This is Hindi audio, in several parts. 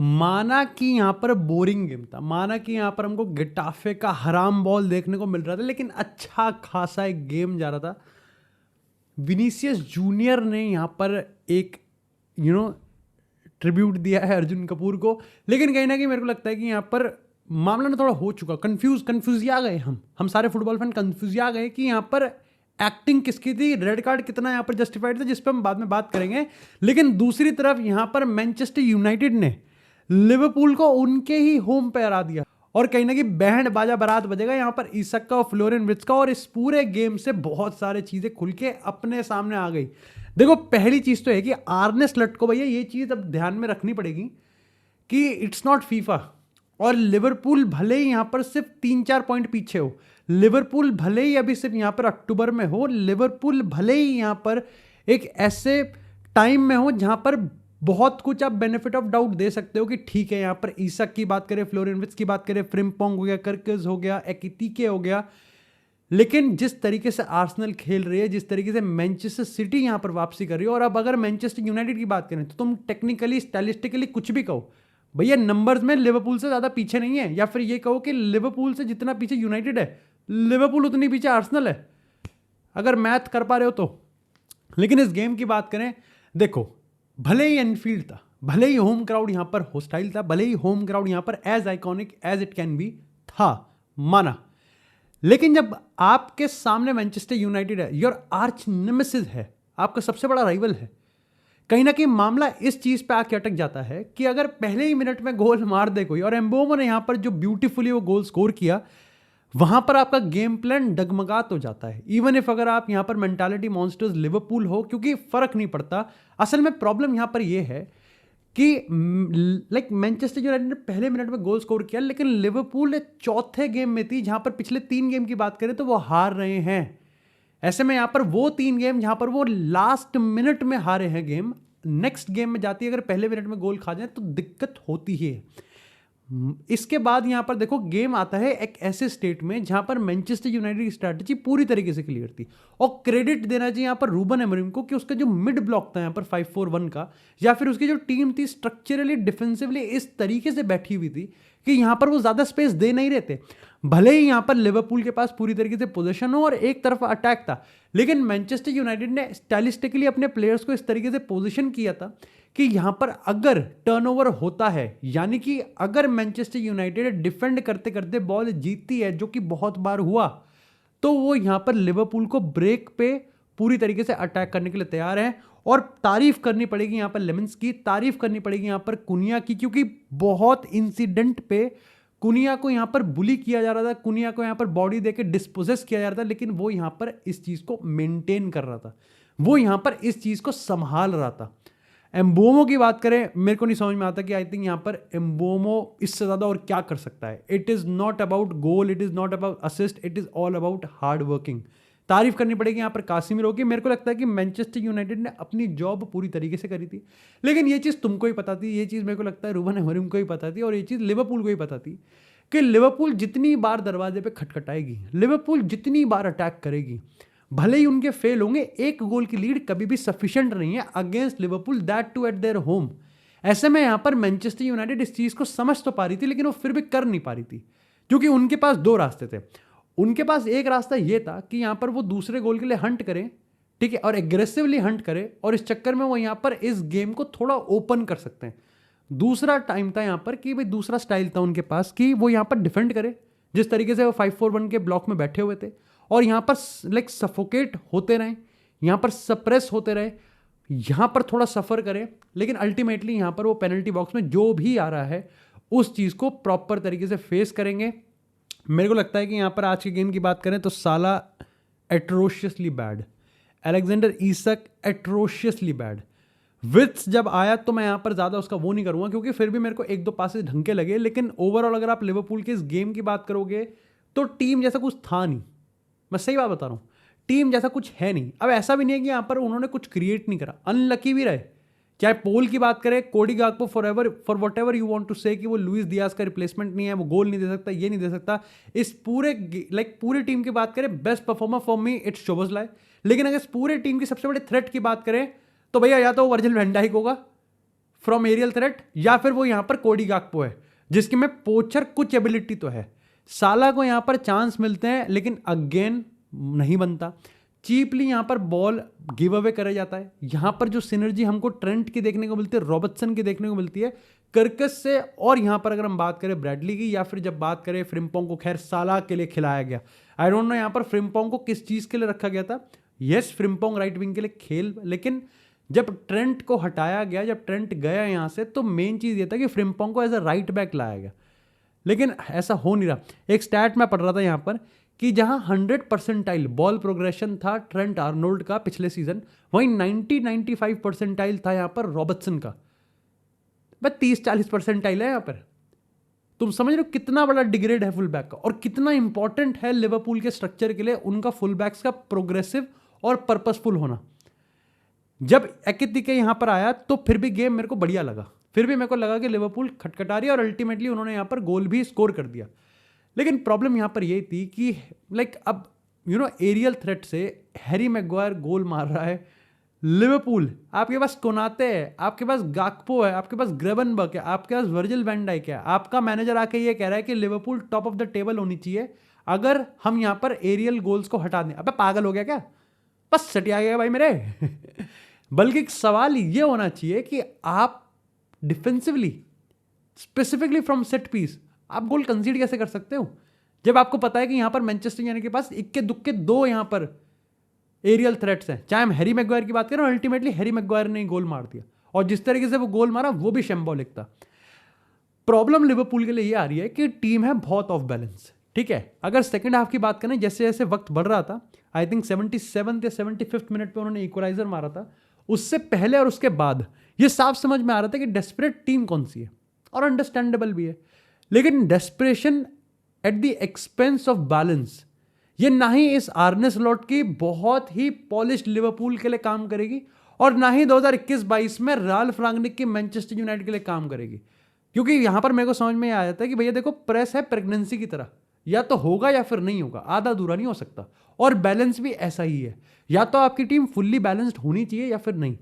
माना कि यहाँ पर बोरिंग गेम था, माना कि यहाँ पर हमको गिटाफे का हराम बॉल देखने को मिल रहा था, लेकिन अच्छा खासा एक गेम जा रहा था। विनीसियस जूनियर ने यहाँ पर एक ट्रिब्यूट दिया है अर्जुन कपूर को, लेकिन कहीं ना कहीं मेरे को लगता है कि यहाँ पर मामला ना थोड़ा हो चुका, कंफ्यूज आ गए हम सारे फुटबॉल फैन कंफ्यूज आ गए कि यहाँ पर एक्टिंग किसकी थी, रेड कार्ड कितना यहाँ पर जस्टिफाइड था, जिस पर हम बाद में बात करेंगे। लेकिन दूसरी तरफ यहाँ पर मैनचेस्टर यूनाइटेड ने लिवरपूल को उनके ही होम पे हरा दिया, और कहीं ना कहीं बैंड बाजा बारात बजेगा यहाँ पर ईसक का और फ्लोरियन विर्ट्ज का, और इस पूरे गेम से बहुत सारे चीजें खुल के अपने सामने आ गई। देखो, पहली चीज तो है कि आर्ने स्लॉट को भैया ये चीज अब ध्यान में रखनी पड़ेगी कि इट्स नॉट फीफा, और लिवरपूल भले ही यहां पर सिर्फ 3-4 पॉइंट पीछे हो, लिवरपूल भले ही अभी सिर्फ यहां पर अक्टूबर में हो, लिवरपूल भले ही यहां पर एक ऐसे टाइम में हो जहां पर बहुत कुछ आप बेनिफिट ऑफ डाउट दे सकते हो कि ठीक है, यहां पर ईसक की बात करें, फ्लोरियन विर्ट्ज की बात करें, फ्रिम्पोंग हो गया, कर्कज हो गया, एकितिके हो गया, लेकिन जिस तरीके से आर्सेनल खेल रही है, जिस तरीके से मैनचेस्टर सिटी यहां पर वापसी कर रही है, और अब अगर मैनचेस्टर यूनाइटेड की बात करें तो तुम टेक्निकली स्टाइलिस्टिकली कुछ भी कहो, भैया नंबर्स में लिवरपूल से ज्यादा पीछे नहीं है, या फिर ये कहो कि लिवरपूल से जितना पीछे यूनाइटेड है, लिवरपूल उतनी पीछे आर्सेनल है, अगर मैथ कर पा रहे हो तो। लेकिन इस गेम की बात करें, देखो, भले ही एनफील्ड था, भले ही होम क्राउड यहां पर होस्टाइल था, भले ही होम क्राउड यहां पर as iconic as it can be था, माना, लेकिन जब आपके सामने मैनचेस्टर यूनाइटेड है, योर आर्च नेमेसिस है, आपका सबसे बड़ा राइवल है, कहीं ना कहीं मामला इस चीज पे आके अटक जाता है कि अगर पहले ही मिनट में गोल मार दे कोई, और एम्बोमो ने यहां पर जो ब्यूटीफुली वो गोल स्कोर किया, वहां पर आपका गेम प्लान डगमगा तो जाता है। इवन इफ अगर आप यहां पर मेंटालिटी मॉन्स्टर्स लिवरपूल हो, क्योंकि फर्क नहीं पड़ता। असल में प्रॉब्लम यहां पर यह है कि लाइक मैनचेस्टर यूनाइटेड ने पहले मिनट में गोल स्कोर किया, लेकिन लिवरपूल चौथे गेम में थी, जहां पर पिछले 3 गेम की बात करें तो वो हार रहे हैं। ऐसे में यहां पर वो 3 गेम जहां पर वो लास्ट मिनट में हारे हैं गेम, नेक्स्ट गेम में जाती है अगर पहले मिनट में गोल खा जाए तो दिक्कत होती है। इसके बाद यहां पर देखो, गेम आता है एक ऐसे स्टेट में जहां पर मैनचेस्टर यूनाइटेड की स्ट्रैटेजी पूरी तरीके से क्लियर थी, और क्रेडिट देना चाहिए यहां पर रूबन एमोरिम को कि उसका जो मिड ब्लॉक था यहां पर 5-4-1 का, या फिर उसकी जो टीम थी स्ट्रक्चरली डिफेंसिवली इस तरीके से बैठी हुई थी कि यहां पर वो ज्यादा स्पेस दे नहीं रहते। भले ही यहां पर लिवरपूल के पास पूरी तरीके से पोजीशन हो और एक तरफ अटैक था, लेकिन मैनचेस्टर यूनाइटेड ने स्टाइलिस्टिकली अपने प्लेयर्स को इस तरीके से पोजीशन किया था कि यहां पर अगर टर्नओवर होता है, यानी कि अगर मैनचेस्टर यूनाइटेड डिफेंड करते करते बॉल जीतती है, जो कि बहुत बार हुआ, तो वो यहां पर लिवरपूल को ब्रेक पे पूरी तरीके से अटैक करने के लिए तैयार है। और तारीफ करनी पड़ेगी यहां पर लेमंस की, तारीफ करनी पड़ेगी यहां पर कुनिया की, क्योंकि बहुत इंसिडेंट पे कुनिया को यहां पर बुली किया जा रहा था, कुनिया को यहां पर बॉडी देके डिस्पोजेस किया जा रहा था, लेकिन वो यहां पर इस चीज को मेंटेन कर रहा था, वो यहां पर इस चीज को संभाल रहा था। एम्बोमो की बात करें, मेरे को नहीं समझ में आता कि आई थिंक यहां पर एम्बोमो इससे ज्यादा और क्या कर सकता है। It is not about goal, it is not about assist, it is all about hard working. तारीफ करनी पड़ेगी यहां पर कासिमिरो की। मेरे को लगता है कि मैनचेस्टर यूनाइटेड ने अपनी जॉब पूरी तरीके से करी थी, लेकिन ये चीज तुमको ही पता थी, ये चीज मेरे को लगता है रूबन एमोरिम को ही पता थी, और ये चीज लिवरपूल को ही पता थी कि लिवरपूल जितनी बार दरवाजे पे खटखटाएगी, लिवरपूल जितनी बार अटैक करेगी, भले ही उनके फेल होंगे, एक गोल की लीड कभी भी सफिशिएंट नहीं है against Liverpool, that too at their home. ऐसे में यहां पर मैनचेस्टर यूनाइटेड इस चीज को समझ तो पा रही थी, लेकिन वो फिर भी कर नहीं पा रही थी, क्योंकि उनके पास 2 रास्ते थे। उनके पास एक रास्ता यह था कि यहां पर वो दूसरे गोल के लिए हंट करें, ठीक है, और एग्रेसिवली हंट करें, और इस चक्कर में वो यहां पर इस गेम को थोड़ा ओपन कर सकते हैं। दूसरा टाइम था यहां पर कि भाई दूसरा स्टाइल था उनके पास कि वो यहां पर डिफेंड करे, जिस तरीके से वो 5-4-1 के ब्लॉक में बैठे हुए थे, और यहां पर लाइक सफोकेट होते रहे, यहां पर सप्रेस होते रहे, यहां पर थोड़ा सफर करें, लेकिन अल्टीमेटली यहां पर वो पेनल्टी बॉक्स में जो भी आ रहा है उस चीज को प्रॉपर तरीके से फेस करेंगे। मेरे को लगता है कि यहां पर आज के गेम की बात करें तो साला एट्रोशियसली बैड, अलेक्जेंडर ईसक एट्रोशियसली बैड। विट्स जब आया तो मैं यहां पर ज्यादा उसका वो नहीं करूंगा, क्योंकि फिर भी मेरे को 1-2 पासेस ढंग के लगे, लेकिन ओवरऑल अगर आप लिवरपूल के इस गेम की बात करोगे तो टीम जैसा कुछ था नहीं। मैं सही बात बता रहा हूं, टीम जैसा कुछ है नहीं। अब ऐसा भी नहीं है कि यहां पर उन्होंने कुछ क्रिएट नहीं करा, अनलकी भी रहे। चाहे पोल की बात करें, Cody Gakpo for whatever you want to say कि वो लुइस डियाज का रिप्लेसमेंट नहीं है, वो गोल नहीं दे सकता, ये नहीं दे सकता, इस पूरे पूरी टीम की बात करें, best performer for me it's Szoboszlai. लेकिन अगर इस पूरे टीम की सबसे बड़ी थ्रेट की बात करें तो भैया या तो वर्जिल वैन डाइक होगा, फ्रॉम एरियल थ्रेट, या फिर वो यहाँ पर कोडी गाकपो है जिसके में पोचर कुछ एबिलिटी तो है। साला को यहाँ पर चांस मिलते हैं लेकिन अगेन नहीं बनता, चीपली यहाँ पर बॉल गिव अवे करा जाता है। यहाँ पर जो सिनर्जी हमको ट्रेंट की देखने को मिलती है, रॉबर्टसन की देखने को मिलती है कर्कस से, और यहाँ पर अगर हम बात करें ब्रैडली की या फिर जब बात करें फ्रिम्पोंग को, खैर साला के लिए खिलाया गया, आई डोंट नो यहाँ पर फ्रिम्पोंग को किस चीज़ के लिए रखा गया था। यस, फ्रिम्पोंग राइट विंग के लिए खेल, लेकिन जब ट्रेंट को हटाया गया, जब ट्रेंट गया यहाँ से, तो मेन चीज़ ये था कि फ्रिम्पोंग को एज अ राइट बैक लाया गया, लेकिन ऐसा हो नहीं रहा। एक स्टैट मैं पढ़ रहा था यहाँ पर कि जहां 100% बॉल प्रोग्रेशन था ट्रेंट आर्नोल्ड का पिछले सीजन, वहीं 90-95% था यहां पर रॉबर्टसन का। बस 30-40% है यहां पर। तुम समझ रहे हो कितना बड़ा डिग्रेड है फुल बैक का, और कितना इंपॉर्टेंट है लिवरपूल के स्ट्रक्चर के लिए उनका फुल बैक्स का प्रोग्रेसिव और पर्पसफुल होना। जब एकितिके यहां पर आया तो फिर भी गेम मेरे को बढ़िया लगा, फिर भी मेरे को लगा कि लिवरपूल खटखटा रही है, और अल्टीमेटली उन्होंने यहां पर गोल भी स्कोर कर दिया। लेकिन प्रॉब्लम यहाँ पर ये थी कि अब एरियल थ्रेट से हैरी मैग्वायर गोल मार रहा है, लिवरपूल आपके पास कोनाते है, आपके पास गाकपो है, आपके पास ग्रेवनबर्ग है, आपके पास वर्जिल वैन डाइक है, आपका मैनेजर आके ये कह रहा है कि Liverpool top of the table होनी चाहिए अगर हम यहाँ पर एरियल गोल्स को हटा दें। अबे पागल हो गया क्या? बस सटिया गया भाई मेरे बल्कि सवाल ये होना चाहिए कि आप defensively specifically from set piece आप गोल कंसीड कैसे कर सकते हो, जब आपको पता है कि यहां पर मैनचेस्टर यूनाइटेड के पास इक्के दुक्के दो यहां पर एरियल थ्रेट्स हैं। चाहे हम हैरी मैग्वायर की बात करें, अल्टीमेटली हैरी मैग्वायर ने गोल मार दिया, और जिस तरीके से वो गोल मारा वो भी शैम्बॉलिक था। प्रॉब्लम लिवरपूल के लिए ये आ रही है कि टीम है बहुत ऑफ बैलेंस, ठीक है। अगर सेकंड हाफ की बात करें, जैसे जैसे वक्त बढ़ रहा था, आई थिंक 77 या 75 मिनट पे उन्होंने इक्वलाइजर मारा था, उससे पहले और उसके बाद ये साफ समझ में आ रहा था कि डेस्परेट टीम कौन सी है, और अंडरस्टैंडेबल भी है। लेकिन desperation at the expense of balance, ये ना ही इस आर्ने स्लॉट की बहुत ही पॉलिश्ड लिवरपूल के लिए काम करेगी, और ना ही 2021-22 में राल्फ रांगनिक की मैनचेस्टर यूनाइटेड के लिए काम करेगी। क्योंकि यहां पर मेरे को समझ में आ जाता है कि भैया देखो, प्रेस है प्रेगनेंसी की तरह, या तो होगा या फिर नहीं होगा, आधा अधूरा नहीं हो सकता, और बैलेंस भी ऐसा ही है, या तो आपकी टीम फुल्ली बैलेंस्ड होनी चाहिए या फिर नहीं।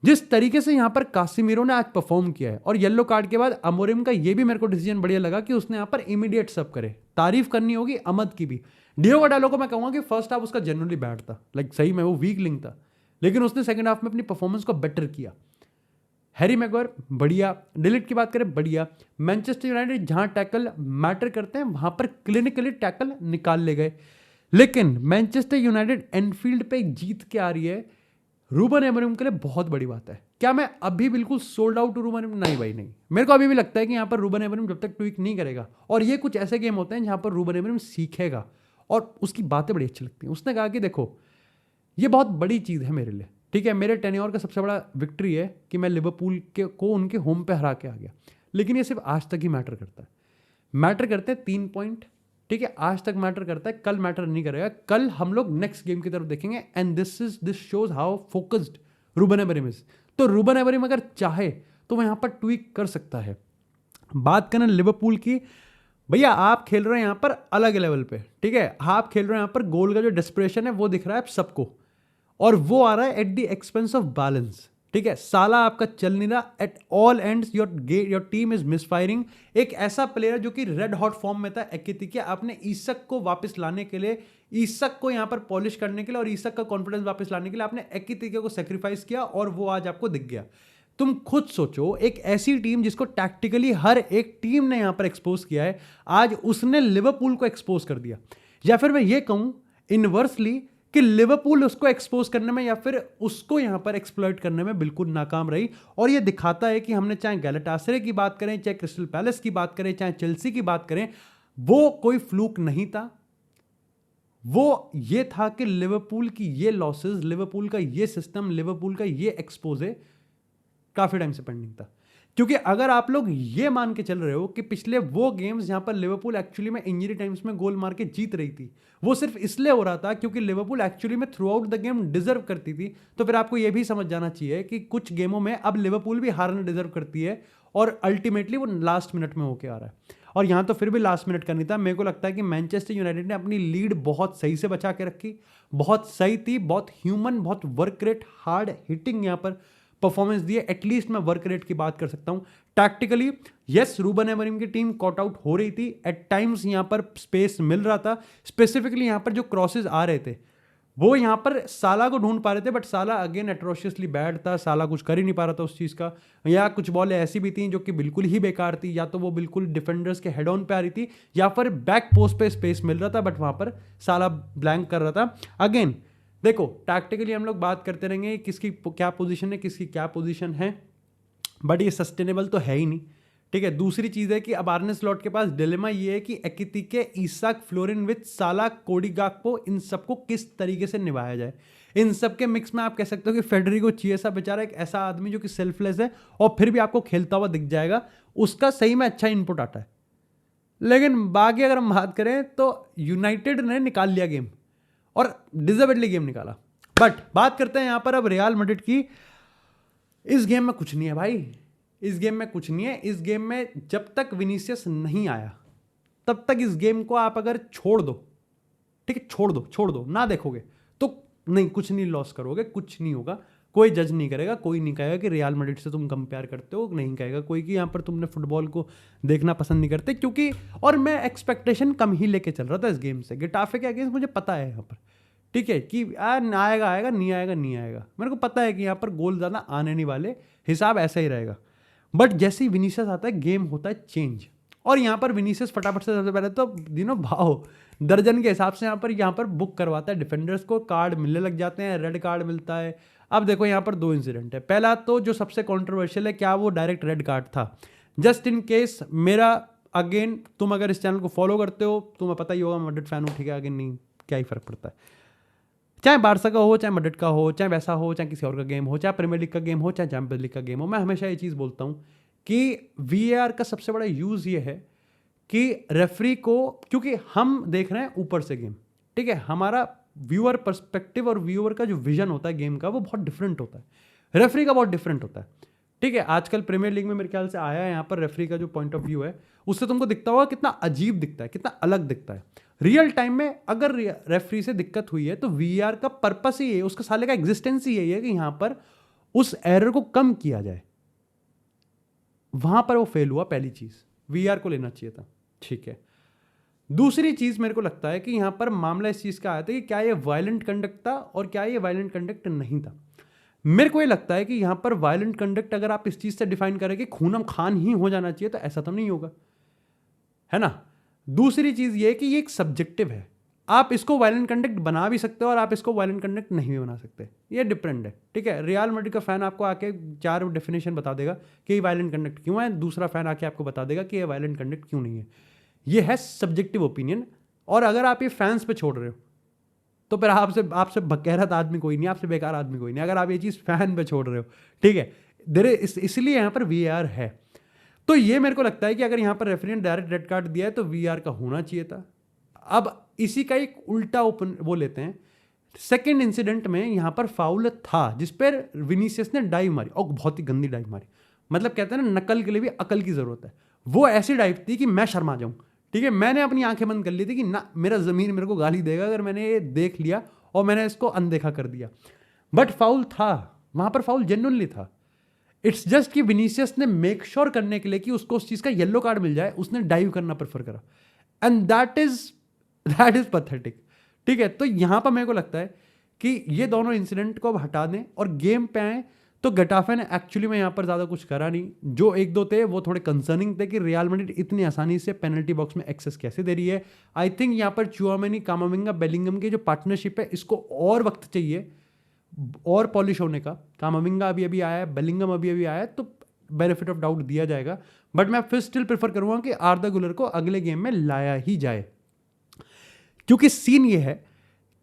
जिस तरीके से यहां पर कासिमिरो ने आज परफॉर्म किया है, और येलो कार्ड के बाद अमोरिम का ये भी मेरे को डिसीजन बढ़िया लगा कि उसने यहां पर इमीडिएट सब करे। तारीफ करनी होगी अमद की भी। डियोगो डालो को मैं कहूंगा कि फर्स्ट हाफ उसका जनरली बैड था, सही में वो वीक लिंक था, लेकिन उसने सेकंड हाफ में अपनी परफॉर्मेंस को बेटर किया। हैरी मैग्वायर बढ़िया, डिलीट की बात करें बढ़िया। मैनचेस्टर यूनाइटेड जहां टैकल मैटर करते हैं वहां पर क्लिनिकली टैकल निकाल ले गए। लेकिन मैनचेस्टर यूनाइटेड एनफील्ड पे जीत के आ रही है, रूबन एमोरिम के लिए बहुत बड़ी बात है। क्या मैं अभी बिल्कुल सोल्ड आउट रूबन एमोरिम? नहीं भाई नहीं, मेरे को अभी भी लगता है कि यहाँ पर रूबन एमोरिम जब तक ट्वीक नहीं करेगा, और ये कुछ ऐसे गेम होते हैं जहाँ पर रूबन एमोरिम सीखेगा, और उसकी बातें बड़ी अच्छी लगती हैं। उसने कहा कि देखो ये बहुत बड़ी चीज़ है मेरे लिए, ठीक है, मेरे टेन्योर का सबसे बड़ा विक्ट्री है कि मैं लिवरपूल को उनके होम पे हरा के आ गया, लेकिन ये सिर्फ आज तक ही मैटर करता है। मैटर करते हैं 3 पॉइंट, ठीक है, आज तक मैटर करता है, कल मैटर नहीं करेगा। कल हम लोग नेक्स्ट गेम की तरफ देखेंगे, and this shows how focused Ruben Amorim is. तो रूबन एमोरिम अगर चाहे तो वो यहाँ पर ट्वीक कर सकता है। बात करें लिवरपूल की, भैया आप खेल रहे हैं यहाँ पर अलग लेवल पे, ठीक है, आप खेल रहे हैं यहाँ पर गोल का जो डेस्परेशन है वो दिख रहा है सबको, और वो आ रहा है at the expense of balance, ठीक है। साला आपका चल नहीं रहा, at all ends your team is misfiring. एक ऐसा प्लेयर जो कि रेड हॉट फॉर्म में था एकितिके, आपने ईसक को वापस लाने के लिए, ईसक को यहाँ पर पॉलिश करने के लिए और ईसक का कॉन्फिडेंस वापस लाने के लिए आपने एकितिके को सेक्रीफाइस किया, और वो आज आपको दिख गया। तुम खुद सोचो, एक ऐसी टीम जिसको टैक्टिकली हर एक टीम ने यहां पर एक्सपोज किया है, आज उसने लिवरपूल को एक्सपोज कर दिया। या फिर मैं ये कहूं इनवर्सली कि लिवरपूल उसको एक्सपोज करने में या फिर उसको यहां पर एक्सप्लॉइट करने में बिल्कुल नाकाम रही। और ये दिखाता है कि हमने चाहे गैलाटासरे की बात करें, चाहे क्रिस्टल पैलेस की बात करें, चाहे चेल्सी की बात करें, वो कोई फ्लूक नहीं था। वो ये था कि लिवरपूल की ये लॉसेस, लिवरपूल का ये सिस्टम, लिवरपूल का ये एक्सपोजे काफी टाइम से पेंडिंग था। क्योंकि अगर आप लोग ये मान के चल रहे हो कि पिछले वो गेम्स जहां पर लिवरपूल एक्चुअली में इंजरी टाइम्स में गोल मार के जीत रही थी, वो सिर्फ इसलिए हो रहा था क्योंकि लिवरपूल एक्चुअली में through out the game deserve करती थी, तो फिर आपको ये भी समझ जाना चाहिए कि कुछ गेमों में अब लिवरपूल भी हारना डिजर्व करती है, और अल्टीमेटली वो लास्ट मिनट में होके आ रहा है। और यहां तो फिर भी लास्ट मिनट करनी था। मेरे को लगता है कि मैनचेस्टर यूनाइटेड ने अपनी लीड बहुत सही से बचा के रखी, बहुत सही थी, बहुत ह्यूमन, बहुत वर्क रेट, हार्ड हिटिंग यहाँ पर परफॉर्मेंस दी है, एटलीस्ट मैं वर्क रेट की बात कर सकता हूं। टैक्टिकली यस, रूबन अमोरिम की टीम कॉट आउट हो रही थी, एट टाइम्स यहां पर स्पेस मिल रहा था, स्पेसिफिकली यहां पर जो क्रॉसेज आ रहे थे वो यहां पर साला को ढूंढ पा रहे थे, बट साला अगेन एट्रोशियसली बैड था, साला कुछ कर ही नहीं पा रहा था उस चीज का। या कुछ बॉलें ऐसी भी थी जो कि बिल्कुल ही बेकार थी, या तो वो बिल्कुल डिफेंडर्स के हेड ऑन पे आ रही थी, या फिर बैक पोस्ट पे स्पेस मिल रहा था, बट वहां पर साला ब्लैंक कर रहा था। अगेन देखो, टैक्टिकली हम लोग बात करते रहेंगे किसकी क्या पोजीशन है, किसकी क्या पोजीशन है, बट ये सस्टेनेबल तो है ही नहीं, ठीक है। दूसरी चीज है कि अब आर्ने स्लॉट के पास डिलेमा ये है कि एकितिके, इसाक, फ्लोरिन विथ साला, कोडी गाक्पो, इन सबको किस तरीके से निभाया जाए। इन सब के मिक्स में आप कह सकते हो कि फेडरिको चिएसा बेचारा एक ऐसा आदमी जो कि सेल्फलेस है और फिर भी आपको खेलता हुआ दिख जाएगा, उसका सही में अच्छा इनपुट आता है। लेकिन बाकी अगर हम बात करें तो यूनाइटेड ने निकाल लिया गेम और डिजर्वेडली गेम निकाला। बट बात करते हैं यहां पर अब रियल मैड्रिड की। इस गेम में कुछ नहीं है भाई, इस गेम में कुछ नहीं है। इस गेम में जब तक विनीसियस नहीं आया तब तक इस गेम को आप अगर छोड़ दो, ठीक है, छोड़ दो ना देखोगे तो नहीं, कुछ नहीं लॉस करोगे, कुछ नहीं होगा, कोई जज नहीं करेगा, कोई नहीं कहेगा कि रियल मैड्रिड से तुम कंपेयर करते हो, नहीं कहेगा कोई कि यहाँ पर तुमने फुटबॉल को देखना पसंद नहीं करते, क्योंकि और मैं एक्सपेक्टेशन कम ही लेके चल रहा था इस गेम से। गेटाफे के अगेंस्ट मुझे पता है यहाँ पर, ठीक है, कि आएगा नहीं आएगा, मेरे को पता है कि यहाँ पर गोल ज़्यादा आने नहीं वाले, हिसाब ऐसा ही रहेगा। बट जैसे ही विनीसियस आता है गेम होता है चेंज, और यहाँ पर विनीसियस फटाफट से सबसे पहले तो भाव दर्जन के हिसाब से यहाँ पर बुक करवाता है डिफेंडर्स को, कार्ड मिलने लग जाते हैं, रेड कार्ड मिलता है। अब देखो यहाँ पर 2 इंसिडेंट है। पहला तो जो सबसे कॉन्ट्रोवर्शियल है, क्या वो डायरेक्ट रेड कार्ड था? जस्ट इन केस मेरा, अगेन तुम अगर इस चैनल को फॉलो करते हो तुम्हें पता ही होगा मैं मैड्रिड फैन हूँ, ठीक है, अगेन नहीं क्या ही फर्क पड़ता है, चाहे बारसा का हो, चाहे मैड्रिड का हो, चाहे वैसा हो, चाहे किसी और का गेम हो, चाहे प्रीमियर लीग का गेम हो, चाहे चैंपियंस लीग का गेम हो, मैं हमेशा ये चीज़ बोलता हूँ कि VAR का सबसे बड़ा यूज़ ये है कि रेफरी को, क्योंकि हम देख रहे हैं ऊपर से गेम, ठीक है, हमारा व्यूअर पर्सपेक्टिव और व्यूअर का जो विजन होता है गेम का वो बहुत डिफरेंट होता है, रेफरी का बहुत डिफरेंट होता है, ठीक है। आजकल प्रीमियर लीग में मेरे ख्याल से आया है यहाँ पर रेफरी का जो पॉइंट ऑफ व्यू है उससे तुमको दिखता होगा कितना अजीब दिखता है, कितना अलग दिखता है। रियल टाइम में अगर रेफरी से दिक्कत हुई है तो VAR का पर्पस ही है, उसका साले का एग्जिस्टेंस ही यही है कि यहां पर उस एरर को कम किया जाए। वहां पर वो फेल हुआ, पहली चीज VAR को लेना चाहिए था, ठीक है। दूसरी चीज मेरे को लगता है कि यहां पर मामला इस चीज का आया था कि क्या ये वायलेंट कंडक्ट था और क्या ये वायलेंट कंडक्ट नहीं था। मेरे को ये लगता है कि यहां पर वायलेंट कंडक्ट अगर आप इस चीज से डिफाइन करें कि खूनम खान ही हो जाना चाहिए, तो ऐसा तो नहीं होगा, है ना। दूसरी चीज ये कि ये एक सब्जेक्टिव है, आप इसको वायलेंट कंडक्ट बना भी सकते हो और आप इसको वायलेंट कंडक्ट नहीं भी बना सकते, ये डिफरेंट है, ठीक है। रियल मैड्रिड का फैन आपको आके 4 डेफिनेशन बता देगा कि ये वायलेंट कंडक्ट क्यों है, दूसरा फैन आके आपको बता देगा कि ये वायलेंट कंडक्ट क्यों नहीं है। ये है सब्जेक्टिव ओपिनियन, और अगर आप ये फैंस पे छोड़ रहे हो तो फिर आपसे बकैरत आदमी कोई नहीं, आपसे बेकार आदमी कोई नहीं, अगर आप ये चीज़ फैन पे छोड़ रहे हो, ठीक है। इसलिए यहाँ पर VAR है। तो ये मेरे को लगता है कि अगर यहाँ पर रेफरी ने डायरेक्ट रेड कार्ड दिया है तो VAR का होना चाहिए था। अब इसी का एक उल्टा वो लेते हैं, सेकेंड इंसिडेंट में यहाँ पर फाउल था जिस पर विनीसियस ने डाइव मारी, और बहुत ही गंदी डाइव मारी, मतलब कहते हैं ना नकल के लिए भी अकल की जरूरत है। वो ऐसी डाइव थी कि मैं शर्मा जाऊं, ठीक है। मैंने अपनी आंखें बंद कर ली थी कि ना मेरा जमीन मेरे को गाली देगा अगर मैंने ये देख लिया और मैंने इसको अनदेखा कर दिया। बट फाउल था, वहां पर फाउल जेन्युइनली था। इट्स जस्ट कि विनीसियस ने मेक श्योर करने के लिए कि उसको उस चीज का येलो कार्ड मिल जाए, उसने डाइव करना प्रेफर करा, एंड दैट इज पैथेटिक, ठीक है। तो यहां पर मेरे को लगता है कि ये दोनों इंसिडेंट को अब हटा दें और गेम पे आए। तो गेटाफे ने एक्चुअली में यहाँ पर ज़्यादा कुछ करा नहीं, जो 1-2 थे वो थोड़े कंसर्निंग थे कि रियल मैड्रिड इतनी आसानी से पेनल्टी बॉक्स में एक्सेस कैसे दे रही है। आई थिंक यहाँ पर चुआमेनी, कामाविंगा, बेलिंगम की जो पार्टनरशिप है इसको और वक्त चाहिए, और पॉलिश होने का। कामाविंगा अभी आया है, बेलिंगम अभी आया है, तो बेनिफिट ऑफ डाउट दिया जाएगा, बट मैं फिर स्टिल प्रेफर करूंगा कि आर्दा गुलर को अगले गेम में लाया ही जाए, क्योंकि सीन ये है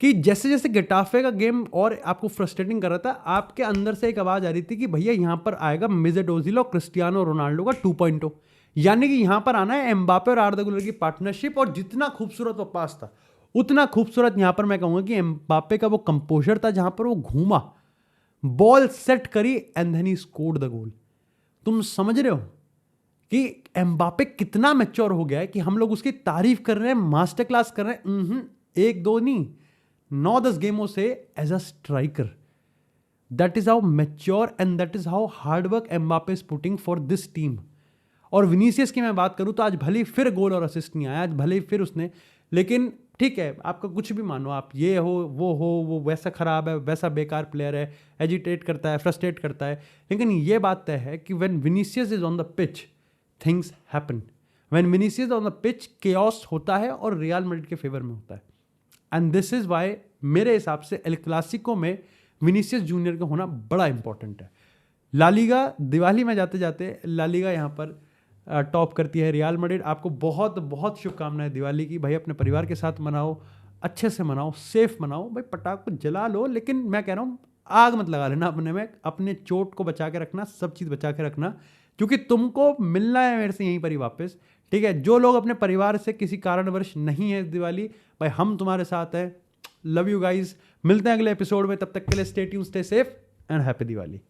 कि जैसे जैसे गेटाफे का गेम और आपको फ्रस्ट्रेटिंग कर रहा था, आपके अंदर से एक आवाज आ रही थी कि भैया यहां पर आएगा मेसेट ओजिल और क्रिस्टियानो रोनाल्डो का 2.0, यानी कि यहां पर आना है एम्बापे और आर्दा गुलर की पार्टनरशिप। और जितना खूबसूरत वो पास था उतना खूबसूरत यहां पर मैं कहूंगा कि एम्बापे का वो कंपोजर था, जहां पर वो घूमा, बॉल सेट करी and then he scored the goal. तुम समझ रहे हो कि एम्बापे कितना मैच्योर हो गया है कि हम लोग उसकी तारीफ कर रहे हैं, मास्टर क्लास कर रहे हैं। 1-2 नहीं, 9-10 गेमों से as a striker that is how mature and that is how hard work Mbappe is putting for this team. और विनीसियस की मैं बात करूं तो आज भले ही फिर गोल और असिस्ट नहीं आया, आज भले ही फिर उसने, लेकिन ठीक है, आपका कुछ भी मानो, आप ये हो, वो वैसा खराब है, वैसा बेकार प्लेयर है, एजिटेट करता है, फ्रस्ट्रेट करता है, लेकिन ये बात तय है कि when Vinicius is on the pitch things happen. When Vinicius on the pitch chaos होता है और रियल मैड्रिड के फेवर में होता है। एंड दिस इज वाई मेरे हिसाब से एल क्लासिको में विनीसियस जूनियर का होना बड़ा इंपॉर्टेंट है। लालीगा दिवाली में जाते जाते लालीगा यहाँ पर टॉप करती है रियल मैड्रिड। आपको बहुत बहुत शुभकामनाएं दिवाली की। भाई अपने परिवार के साथ मनाओ, अच्छे से मनाओ, सेफ मनाओ, भाई पटाख को जला लो, लेकिन मैं कह रहा हूँ आग मत लगा लेना अपने में, अपने चोट को बचा के रखना, सब चीज़ बचा के रखना, क्योंकि तुमको मिलना है मेरे से यहीं पर ही वापस। ठीक है, जो लोग अपने परिवार से किसी कारणवश नहीं है इस दिवाली, भाई हम तुम्हारे साथ हैं। लव यू गाइज, मिलते हैं अगले एपिसोड में, तब तक के लिए stay tuned, stay safe and happy Diwali.